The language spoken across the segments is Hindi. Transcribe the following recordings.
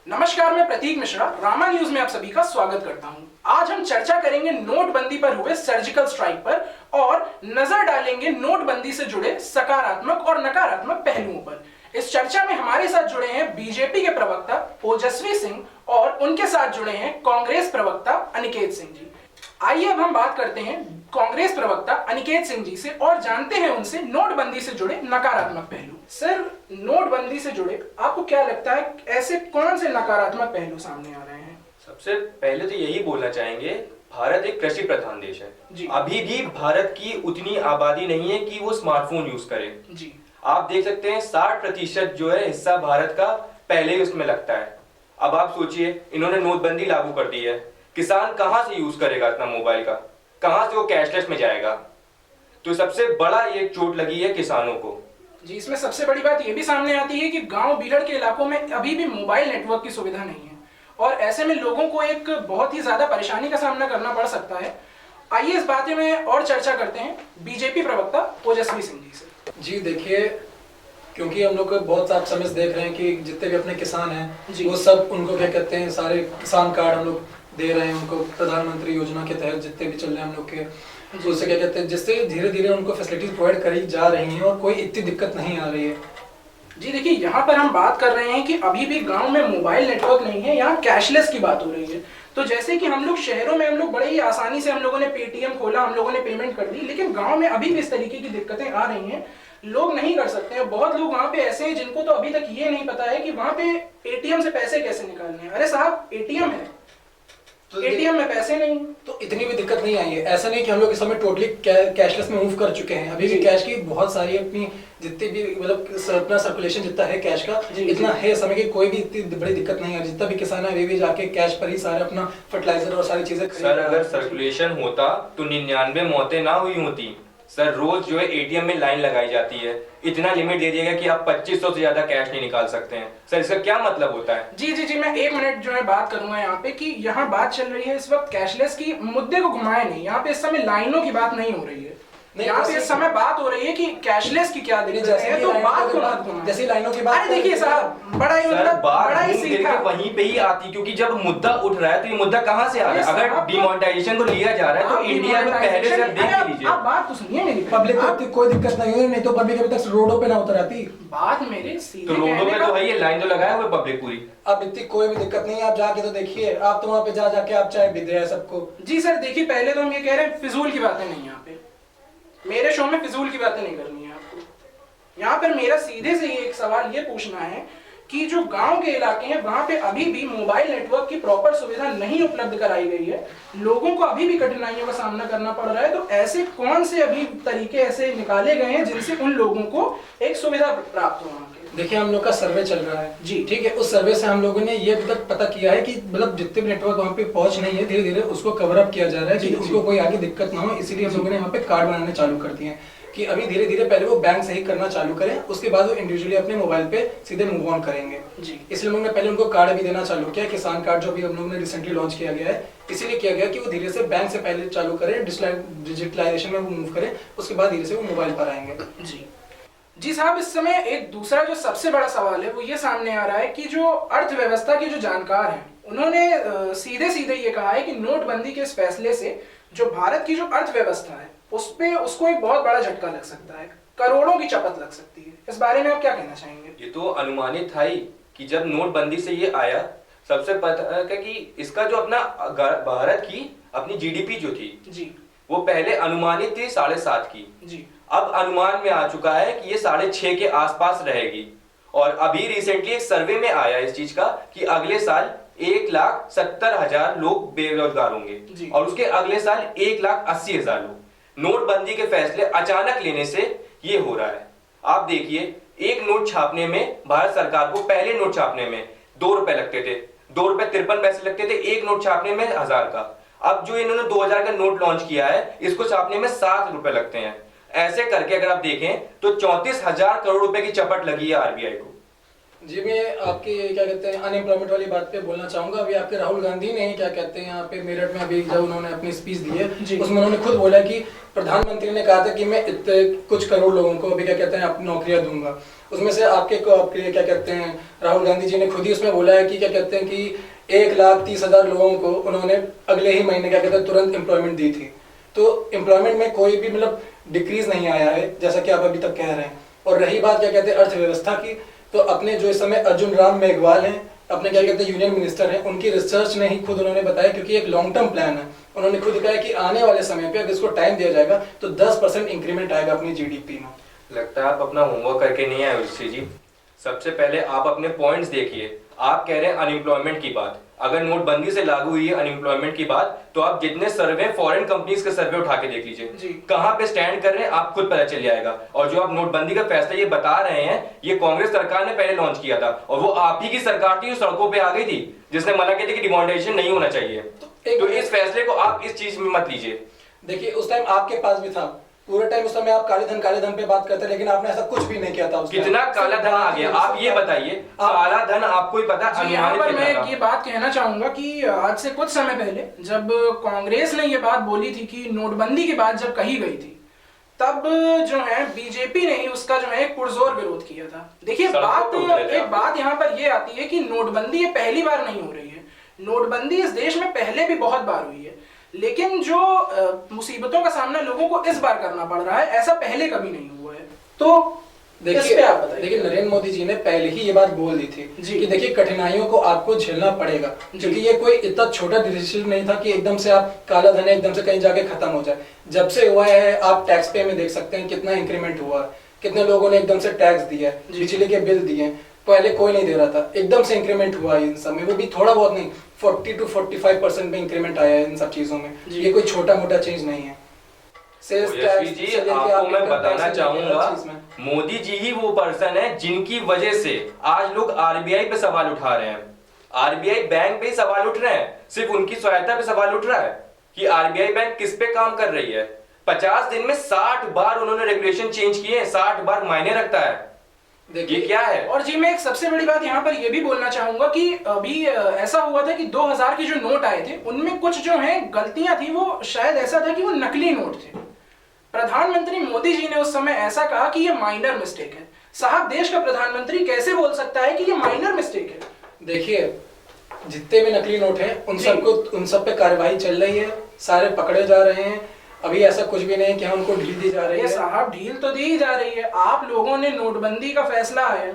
नमस्कार, मैं प्रतीक मिश्रा रामा न्यूज में आप सभी का स्वागत करता हूं। आज हम चर्चा करेंगे नोटबंदी पर हुए सर्जिकल स्ट्राइक पर और नजर डालेंगे नोटबंदी से जुड़े सकारात्मक और नकारात्मक पहलुओं पर। इस चर्चा में हमारे साथ जुड़े हैं बीजेपी के प्रवक्ता ओजस्वी सिंह और उनके साथ जुड़े हैं कांग्रेस प्रवक्ता अनिकेत सिंह जी। आइए अब हम बात करते हैं कांग्रेस प्रवक्ता अनिकेत सिंह जी से और जानते हैं उनसे नोटबंदी से जुड़े नकारात्मक पहलू। सर, नोटबंदी से जुड़े आपको क्या लगता है, ऐसे कौन से नकारात्मक पहलू सामने आ रहे हैं? सबसे पहले तो यही बोलना चाहेंगे, भारत एक कृषि प्रधान देश है। अभी भी भारत की उतनी आबादी नहीं है कि वो स्मार्टफोन यूज करे जी। आप देख सकते हैं 60% जो है हिस्सा भारत का पहले ही उसमें लगता है। अब आप सोचिए, इन्होंने नोटबंदी लागू कर दी है, किसान कहां से यूज करेगा इतना मोबाइल का, कहां से वो कैशलेस में जाएगा? तो सबसे बड़ा ये चोट लगी है किसानों को जी। इसमें सबसे बड़ी बात ये भी सामने आती है कि गांव बीहड़ के इलाकों में अभी भी मोबाइल नेटवर्क की सुविधा नहीं है और ऐसे में लोगों को एक बहुत ही ज्यादा परेशानी का सामना करना पड़ सकता है। आइए इस बारे में और चर्चा करते हैं बीजेपी प्रवक्ता ओजस्वी सिंह जी से। जी देखिए, क्योंकि हम लोग बहुत आप समझ देख रहे हैं कि जितने भी अपने किसान हैं वो सब उनको क्या कहते हैं, सारे किसान कार्ड हम लोग दे रहे हैं उनको प्रधानमंत्री योजना के तहत, जितने भी चल रहे हैं हम लोग के, उससे क्या कहते हैं, जिससे धीरे धीरे उनको फैसिलिटीज प्रोवाइड करी जा रही हैं और कोई इतनी दिक्कत नहीं आ रही है। जी देखिए, यहाँ पर हम बात कर रहे हैं कि अभी भी गांव में मोबाइल नेटवर्क नहीं है, यहाँ कैशलेस की बात हो रही है। तो जैसे कि हम लोग शहरों में हम लोग बड़े ही आसानी से हम लोगों ने पेटीएम खोला, हम लोगों ने पेमेंट कर दी, लेकिन गांव में अभी भी इस तरीके की दिक्कतें आ रही हैं, लोग नहीं कर सकते हैं। बहुत लोग वहाँ पे ऐसे हैं जिनको तो अभी तक ये नहीं पता है कि वहाँ पे एटीएम से पैसे कैसे निकालने हैं। अरे साहब, एटीएम है तो एटीएम में पैसे नहीं, तो इतनी भी दिक्कत नहीं आई है। ऐसा नहीं कि हम लोग इस समय टोटली कैशलेस में मूव कर चुके हैं। अभी भी कैश की बहुत सारी अपनी जितनी भी मतलब अपना सर्कुलेशन जितना है कैश का इतना है समय की कोई भी इतनी बड़ी दिक्कत नहीं है। जितना भी किसान है वे भी जाके कैश पर ही सारे अपना फर्टिलाइजर और सारी चीजें खरीद। सर, अगर सर्कुलेशन होता तो 99 मौतें ना हुई होती। सर, रोज जो है एटीएम में लाइन लगाई जाती है, इतना लिमिट दे दिया गया कि आप 2500 से ज्यादा कैश नहीं निकाल सकते हैं। सर, इसका क्या मतलब होता है? जी जी जी, मैं 1 मिनट जो है बात करूंगा यहाँ पे कि यहाँ बात चल रही है इस वक्त कैशलेस की, मुद्दे को घुमाए नहीं। यहाँ पे इस समय लाइनों की बात नहीं हो रही है, यहाँ पे इस समय बात हो रही है कि कैशलेस की क्या दिक्कत है। तो बात को मत घुमाओ, जैसे लाइनों की बात। देखिए साहब, बड़ा ही सीधा वहीं पे ही आती, क्योंकि जब मुद्दा उठ रहा है तो ये मुद्दा कहाँ से आ रहा है? अगर डिमोनेटाइजेशन को लिया जा रहा है तो इंडिया में पहले से देख लीजिए। आप बात तो सुनिए मेरी, पब्लिक को कोई दिक्कत नहीं है, नहीं तो पब्लिक अभी तक रोडों पे ना उतर आती। बात मेरे सीधे तो रोडों पे तो है, ये लाइन तो लगाया हुआ पब्लिक पूरी। अब इतनी कोई भी दिक्कत नहीं है, आप जाके तो देखिए, आप तो वहाँ पे जाके आप चाय भी दे सबको। जी सर, देखिए पहले तो हम ये कह रहे हैं फिजूल की बातें नहीं, यहाँ पे मेरे शो में फिजूल की बातें नहीं करनी है आपको। यहाँ पर मेरा सीधे से एक सवाल ये पूछना है कि जो गांव के इलाके हैं वहां पे अभी भी मोबाइल नेटवर्क की प्रॉपर सुविधा नहीं उपलब्ध कराई गई है, लोगों को अभी भी कठिनाइयों का सामना करना पड़ रहा है। तो ऐसे कौन से अभी तरीके ऐसे निकाले गए हैं जिनसे उन लोगों को एक सुविधा प्राप्त हो? देखिए, हम लोग का सर्वे चल रहा है जी, ठीक है। उस सर्वे से हम लोगों ने ये अभी तक पता किया है कि मतलब जितने भी नेटवर्क वहाँ पे पहुंच नहीं है, धीरे धीरे उसको कवर अप किया जा रहा है कि उसको कोई आगे दिक्कत ना हो। इसीलिए हम लोगों ने यहाँ पे कार्ड बनाने चालू कर दिए हैं कि अभी धीरे धीरे पहले वो बैंक से ही करना चालू करें, उसके बाद वो इंडिविजुअली अपने मोबाइल पे सीधे मूव ऑन करेंगे जी। इसलिए हम लोगों ने पहले उनको कार्ड भी देना चालू किया, किसान कार्ड जो भी हम लोगों ने रिसेंटली लॉन्च किया गया है, इसीलिए किया गया कि वो धीरे से बैंक से पहले चालू करें, डिजिटलाइजेशन में मूव करें, उसके बाद धीरे से वो मोबाइल पर आएंगे जी। जी साहब, इस समय एक दूसरा जो सबसे बड़ा सवाल है वो ये सामने आ रहा है कि जो अर्थव्यवस्था के जो जानकार हैं उन्होंने सीधे सीधे ये कहा है कि नोटबंदी के इस फैसले से जो भारत की जो अर्थव्यवस्था है उसको एक बहुत बड़ा झटका लग सकता है, करोड़ों की चपत लग सकती है। इस बारे में आप क्या कहना चाहेंगे? ये तो अनुमानित था ही कि जब नोटबंदी से ये आया, सबसे पता है कि इसका जो अपना भारत की अपनी जीडीपी जो थी जी, वो पहले अनुमानित थी 7.5 की जी। अब अनुमान में आ चुका है कि ये 6.5 के आसपास रहेगी। और अभी रिसेंटली एक सर्वे में आया इस चीज का कि अगले साल 1,70,000 लोग बेरोजगार होंगे और उसके अगले साल 1,80,000 लोग। नोटबंदी के फैसले अचानक लेने से ये हो रहा है। आप देखिए, एक नोट छापने में भारत सरकार को पहले नोट छापने में 2 रुपए लगते थे, 2 रुपए 53 पैसे लगते थे एक नोट छापने में 1000 का। अब जो इन्होंने 2000 का नोट लॉन्च किया है, इसको छापने में 7 रुपए लगते हैं। ऐसे करके अगर आप देखें तो 34,000 करोड़ रुपए की चपट लगी है आरबीआई को। जी, मैं आपकी क्या कहते हैं अनएम्प्लॉयमेंट वाली बात पे बोलना चाहूंगा। अभी आपके राहुल गांधी ने क्या कहते हैं यहाँ पे मेरठ में अभी जब उन्होंने अपनी स्पीच दी है, उसमें उन्होंने खुद बोला कि प्रधानमंत्री ने कहा था कि मैं इतने कुछ करोड़ लोगों को अभी क्या कहते हैं अपनी नौकरियां दूंगा। उसमें से आपके क्या कहते हैं राहुल गांधी जी ने खुद ही उसमें बोला है कि क्या कहते हैं कि 1,30,000 लोगों को उन्होंने अगले ही महीने क्या कहते हैं तुरंत एम्प्लॉयमेंट दी थी। तो एम्प्लॉयमेंट में कोई भी मतलब डिक्रीज नहीं आया है जैसा कि आप अभी तक कह रहे हैं। और रही बात क्या कहते हैं अर्थव्यवस्था की, तो अपने जो इस समय अर्जुन राम मेघवाल हैं, अपने क्या कहते हैं यूनियन मिनिस्टर हैं, उनकी रिसर्च ने ही खुद उन्होंने बताया, क्योंकि एक लॉन्ग टर्म प्लान है। उन्होंने खुद कहा कि आने वाले समय पे अगर इसको टाइम दिया जाएगा तो 10% इंक्रीमेंट आएगा अपनी जीडीपी में। लगता है आप अपना होमवर्क करके नहीं आए उर्वशी जी। सबसे पहले आप अपने पॉइंट्स देखिए। आप कह रहे हैं अनएम्प्लॉयमेंट की बात, अगर नोटबंदी से लागू हुई है अनएम्प्लॉयमेंट की बात, तो आप जितने सर्वे फॉरेन कंपनीज के सर्वे उठा के देख लीजिए, कहां पे स्टैंड कर रहे हैं आप खुद पता चल जाएगा। और जो आप नोटबंदी का फैसला ये बता रहे हैं, ये कांग्रेस सरकार ने पहले लॉन्च किया था, और वो आप ही की सरकार थी जो सड़कों पे आ गई थी, जिसने मना किया था कि डिमोनेटाइजेशन नहीं होना चाहिए। तो इस फैसले को आप इस चीज में मत लीजिए। देखिए उस टाइम आपके पास भी था, पूरे टाइम उस समय आप काले धन पे बात करते, लेकिन आपने ऐसा कुछ भी नहीं किया था। कितना काला धन आ गया आप ये बताइए। काला धन आपको ही पता है। यहाँ पर मैं ये बात कहना चाहूंगा कि आज से कुछ समय पहले जब कांग्रेस ने ये बात बोली थी कि नोटबंदी की बात जब कही गई थी, तब जो है बीजेपी ने ही उसका जो है पुरजोर विरोध किया था। देखिए एक बात यहाँ पर ये आती है कि नोटबंदी ये पहली बार नहीं हो रही है। नोटबंदी इस देश में पहले भी बहुत बार हुई है, लेकिन जो मुसीबतों का सामना लोगों को इस बार करना पड़ रहा है, ऐसा पहले कभी नहीं हुआ है। तो देखिए आप बताइए। देखिए नरेंद्र मोदी जी ने पहले ही ये बात बोल दी थी कि देखिए कठिनाइयों को आपको झेलना पड़ेगा, क्योंकि ये कोई इतना छोटा डिसीजन नहीं था कि एकदम से आप काला धन एकदम से कहीं जाके खत्म हो जाए। जब से हुआ है आप टैक्स पे में देख सकते हैं कितना इंक्रीमेंट हुआ, कितने लोगों ने एकदम से टैक्स दिया, बिजली के बिल दिए, पहले कोई नहीं दे रहा था, एकदम से इंक्रीमेंट हुआ इन सब में, वो भी थोड़ा बहुत नहीं, 40 to 45% में इंक्रीमेंट आया है इन सब चीजों में। ये कोई छोटा मोटा चेंज नहीं है। यशवी जी आपको मैं बताना चाहूंगा, मोदी जी ही वो पर्सन है जिनकी वजह से आज लोग आरबीआई पे सवाल उठा रहे हैं। आरबीआई बैंक पे ही सवाल उठ रहे हैं, सिर्फ उनकी सहायता पे सवाल उठ रहा है कि आरबीआई बैंक किस पे काम कर रही है। 50 दिन में 60 बार उन्होंने रेगुलेशन चेंज किए, 60 बार मायने रखता है। ये क्या है? और जी मैं एक सबसे बड़ी बात यहाँ पर ये भी बोलना चाहूंगा कि अभी ऐसा हुआ था कि 2000 के जो नोट आए थे उनमें कुछ जो है गलतियां थी, वो शायद ऐसा था कि वो नकली नोट थे। प्रधानमंत्री मोदी जी ने उस समय ऐसा कहा कि ये माइनर मिस्टेक है। साहब देश का प्रधानमंत्री कैसे बोल सकता है कि ये माइनर मिस्टेक है? देखिए जितने भी नकली नोट हैं उन सब पे कार्रवाई चल रही है, सारे पकड़े जा रहे हैं। अभी ऐसा कुछ भी नहीं कि हम उनको ढील दी जा रही है। साहब ढील तो दी ही जा रही है। आप लोगों ने नोटबंदी का फैसला आया,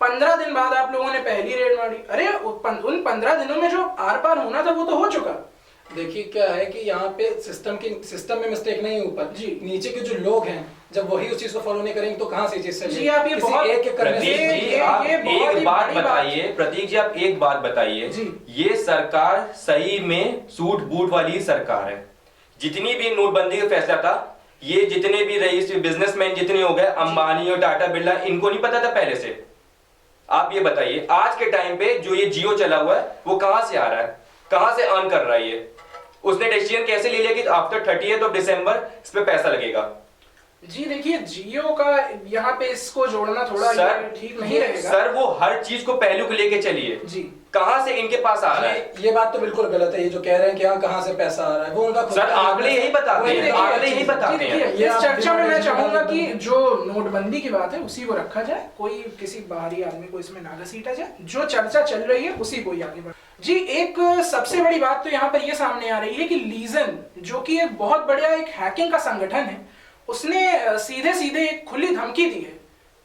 15 दिन बाद आप लोगों ने पहली रेड मारी। अरे उन 15 दिनों में जो आर पार होना था वो तो हो चुका। देखिए क्या है कि यहाँ पे सिस्टम में मिस्टेक नहीं है, ऊपर जी नीचे के जो लोग हैं जब वही उस चीज को फॉलो नहीं करेंगे तो कहाँ से चीज चलेगी? जी आप ये बहुत प्रतीक जी आप एक बात बताइए, ये सरकार सही में सूट बूट वाली सरकार है। जितनी भी नोटबंदी का फैसला था, ये जितने भी रईस बिजनेसमैन जितने हो गए, अंबानी और टाटा बिरला, इनको नहीं पता था पहले से? आप ये बताइए आज के टाइम पे जो ये जियो चला हुआ है वो कहां से आ रहा है, कहां से अर्न कर रहा है? ये उसने डिसीजन कैसे ले लिया कि आफ्टर 30th of December इस पे पैसा लगेगा? जी देखिए जियो का यहाँ पे इसको जोड़ना थोड़ा ठीक नहीं रहेगा। सर वो हर चीज को पहलू को लेके चलिए जी, कहां से इनके पास आ रहा है? ये बात तो बिल्कुल गलत है। ये जो कह रहे हैं कि हाँ कहां से पैसा आ रहा है, वो उनका सर आंकड़े यही बताते हैं, आंकड़े यही बताते हैं। इस चर्चा में मैं चाहूंगा कि जो नोटबंदी की बात है उसी को रखा जाए, कोई किसी बाहरी आदमी को इसमें ना घसीटा जाए। जो चर्चा चल रही है उसी को ही आगे बढ़े। जी एक सबसे बड़ी बात तो यहाँ पर ये सामने आ रही है कि लीजन जो कि एक बहुत बढ़िया एक हैकिंग का संगठन है, उसने सीधे सीधे एक खुली धमकी दी है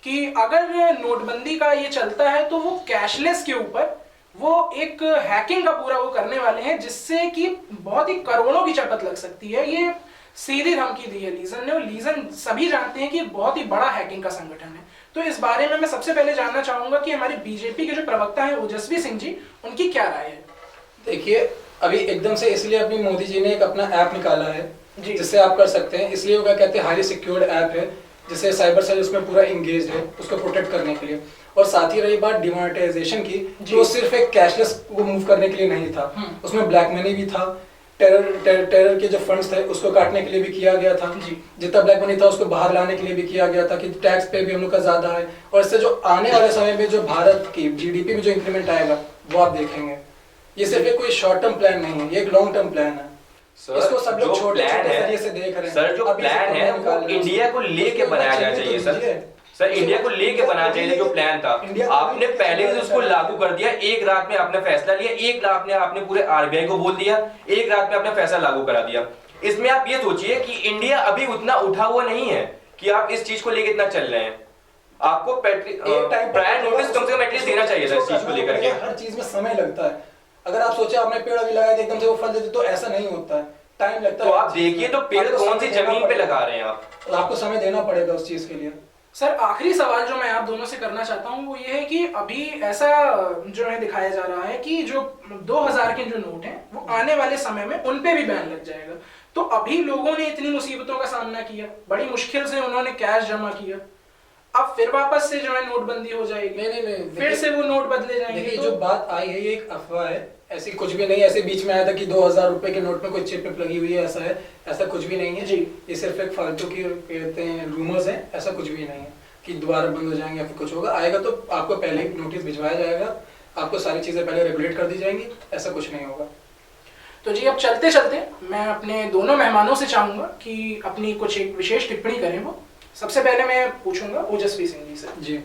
कि अगर नोटबंदी का ये चलता है तो वो कैशलेस के ऊपर वो एक हैकिंग का पूरा वो करने वाले हैं, जिससे कि बहुत ही करोड़ों की चपत लग सकती है। ये सीधी धमकी दी है लीजन ने, और लीजन सभी जानते हैं कि बहुत ही बड़ा हैकिंग का संगठन है। तो इस बारे में मैं सबसे पहले जानना चाहूंगा कि हमारी बीजेपी के जो प्रवक्ता हैं ओजस्वी सिंह जी, उनकी क्या राय है? देखिए अभी एकदम से इसलिए अपनी मोदी जी ने एक अपना ऐप निकाला है जिससे आप कर सकते हैं, इसलिए वो क्या कहते हैं हाईली सिक्योर्ड ऐप है, जिससे साइबर सेल उसमें पूरा इंगेज है उसको प्रोटेक्ट करने के लिए। और साथ ही रही बात डिमोनेटाइजेशन की, जो सिर्फ एक कैशलेस को मूव करने के लिए नहीं था, उसमें ब्लैक मनी भी था, टेरर के जो फंड्स थे उसको काटने के लिए भी किया गया था जी। जितना ब्लैक मनी था उसको बाहर लाने के लिए भी किया गया था कि टैक्स पे भी हम लोग का ज्यादा है, और इससे जो आने वाले समय में जो भारत की जीडीपी में जो इंक्रीमेंट आएगा वो आप देखेंगे। ये सिर्फ एक कोई शॉर्ट टर्म प्लान नहीं है, ये एक लॉन्ग टर्म प्लान है। इसको सब लोग छोटे नजरिए से देख रहे हैं। सर जो प्लान है वो इंडिया को लेके बनाया जाना चाहिए सर इंडिया को लेके बनाना चाहिए। जो प्लान था आपने पहले ही उसको लागू कर दिया, एक रात में आपने फैसला लिया, एक रात में आपने पूरे आरबीआई को बोल दिया, एक रात में आपने फैसला लागू करा दिया। इसमें आप ये सोचिए कि इंडिया अभी उतना उठा हुआ नहीं है कि आप इस चीज को लेके इतना चल रहे हैं। आपको प्रायर नोटिस कम से कम एटलीस्ट देना चाहिए था इस चीज को लेकर के। हर चीज में समय लगता है। अगर आप सोचे आपने पेड़ अभी लगाया एकदम से वो फल देते तो ऐसा नहीं होता है, टाइम लगता है। तो आप देखिए तो पेड़ कौन सी जमीन पे लगा रहे हैं आप, तो आपको समय देना पड़ेगा उस चीज के लिए। सर आखिरी सवाल जो मैं आप दोनों से करना चाहता हूँ वो ये है कि अभी ऐसा जो है दिखाया जा रहा है कि जो 2000 के जो नोट हैं वो आने वाले समय में उन पे भी बैन लग जाएगा। तो अभी लोगों ने इतनी मुसीबतों का सामना किया, बड़ी मुश्किल से उन्होंने कैश जमा किया, अब फिर वापस से जो है नोटबंदी हो जाएगी। नहीं, फिर से वो नोट बदले जाएंगे। देखिए जो बात आई है ये एक अफवाह है, ऐसी कुछ भी नहीं। ऐसे बीच में आया था कि 2000 रुपए के नोट में कोई चिप लगी हुई है, ऐसा है, ऐसा कुछ भी नहीं है जी। ये सिर्फ एक फालतू की कहते हैं रूमर्स है, ऐसा कुछ भी नहीं है कि दोबारा बंद हो जाएंगे या फिर कुछ होगा। आएगा तो आपको पहले ही नोटिस भिजवाया जाएगा, आपको सारी चीजें पहले रेगुलेट कर दी जाएंगी, ऐसा कुछ नहीं होगा। तो जी अब चलते चलते मैं अपने दोनों मेहमानों से चाहूंगा कि अपनी कुछ एक विशेष टिप्पणी करें। वो सबसे पहले मैं पूछूंगा ओजस्वी सिंह जी से।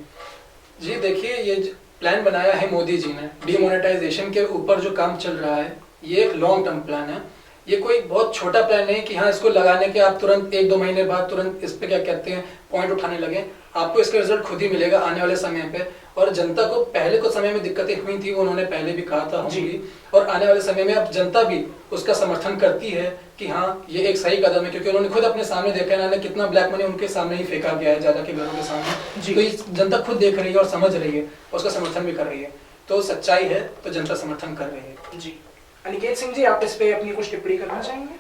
जी देखिए ये प्लान बनाया है मोदी जी ने, डिमोनेटाइजेशन के ऊपर जो काम चल रहा है ये एक लॉन्ग टर्म प्लान है। ये कोई बहुत छोटा प्लान नहीं कि हाँ इसको लगाने के आप तुरंत 1-2 महीने बाद तुरंत इस पे क्या कहते हैं पॉइंट उठाने लगे। आपको इसका रिजल्ट खुद ही मिलेगा आने वाले समय पे। और जनता को पहले कुछ समय में दिक्कतें हुई थी, वो उन्होंने पहले भी कहा था होंगी, और आने वाले समय में अब जनता भी उसका समर्थन करती है कि हाँ ये एक सही कदम है, क्योंकि उन्होंने खुद अपने सामने देखा है ना कितना ब्लैक मनी उनके सामने ही फेंका गया है ज्यादा के घरों के सामने। तो ये जनता खुद देख रही है और समझ रही है और उसका समर्थन भी कर रही है। तो सच्चाई है तो जनता समर्थन कर रही है। जी अनिकेत सिंह जी आप इस पे अपनी कुछ टिप्पणी करना चाहेंगे?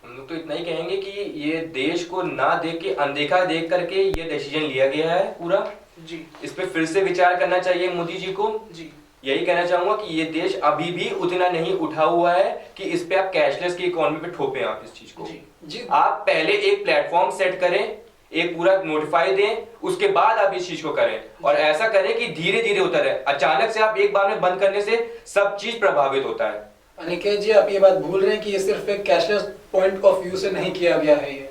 हम लोग तो इतना ही कहेंगे कि ये देश को ना देख के अनदेखा देख करके ये डिसीजन लिया गया है पूरा। जी इस पे फिर से विचार करना चाहिए मोदी जी को। जी यही कहना चाहूंगा कि ये देश अभी भी उतना नहीं उठा हुआ है कि इस पे आप कैशलेस की इकोनॉमी पे थोपें आप इस चीज को। जी आप पहले एक प्लेटफॉर्म सेट करें, एक पूरा नोटिफाई दें, उसके बाद आप इस चीज को करें। और ऐसा करें कि धीरे धीरे उतरे। अचानक से आप एक बार में बंद करने से सब चीज प्रभावित होता है। अनिकेत जी आप ये बात भूल रहे हैं कि ये सिर्फ एक कैशलेस पॉइंट ऑफ व्यू से नहीं किया गया है, ये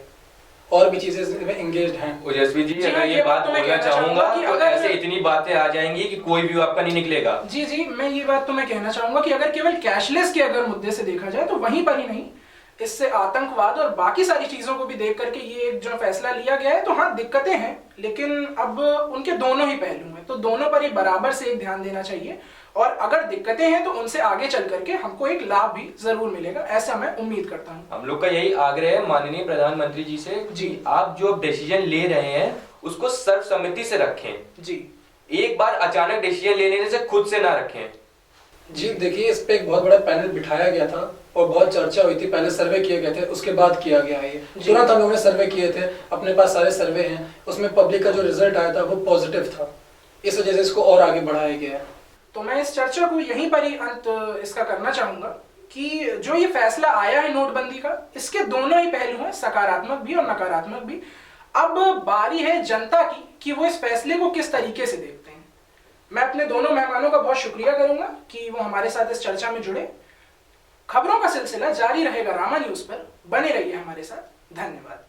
और भी चीजें इसमें एंगेज्ड हैं। ओजस्वी जी अगर ये बात बोलना चाहूंगा कि अगर ऐसे इतनी बातें आ जाएंगी कि कोई व्यू आपका नहीं निकलेगा। जी मैं ये बात तो मैं कहना चाहूंगा कि अगर केवल कैशलेस के अगर मुद्दे से देखा जाए तो वहीं पर ही नहीं, इससे आतंकवाद और बाकी सारी चीजों को भी देख करके ये एक जो फैसला लिया गया है। तो हाँ दिक्कतें हैं, लेकिन अब उनके दोनों ही पहलू हैं, तो दोनों पर ही बराबर से एक ध्यान देना चाहिए। और अगर दिक्कतें हैं तो उनसे आगे चल करके हमको एक लाभ भी जरूर मिलेगा, ऐसा मैं उम्मीद करता हूँ। हम लोग का यही आग्रह है माननीय प्रधानमंत्री जी से जी आप जो डिसीजन ले रहे हैं उसको सर्वसम्मति से रखें। जी एक बार अचानक डिसीजन ले लेने से खुद से ना रखें। जी देखिए इस पे एक बहुत बड़ा पैनल बिठाया गया था और बहुत चर्चा हुई थी, पहले सर्वे किए गए थे, उसके बाद किया गया है। तुरंत हम लोगों ने सर्वे किए थे, अपने पास सारे सर्वे हैं, उसमें पब्लिक का जो रिजल्ट आया था वो पॉजिटिव था, इस वजह से इसको और आगे बढ़ाया गया है। तो मैं इस चर्चा को यहीं पर ही अंत इसका करना चाहूंगा कि जो ये फैसला आया है नोटबंदी का, इसके दोनों ही पहलू हैं, सकारात्मक भी और नकारात्मक भी। अब बारी है जनता की कि वो इस फैसले को किस तरीके से देखते हैं। मैं अपने दोनों मेहमानों का बहुत शुक्रिया करूंगा कि वो हमारे साथ इस चर्चा में जुड़े। खबरों का सिलसिला जारी रहेगा रामा न्यूज पर, बने रहिए हमारे साथ। धन्यवाद।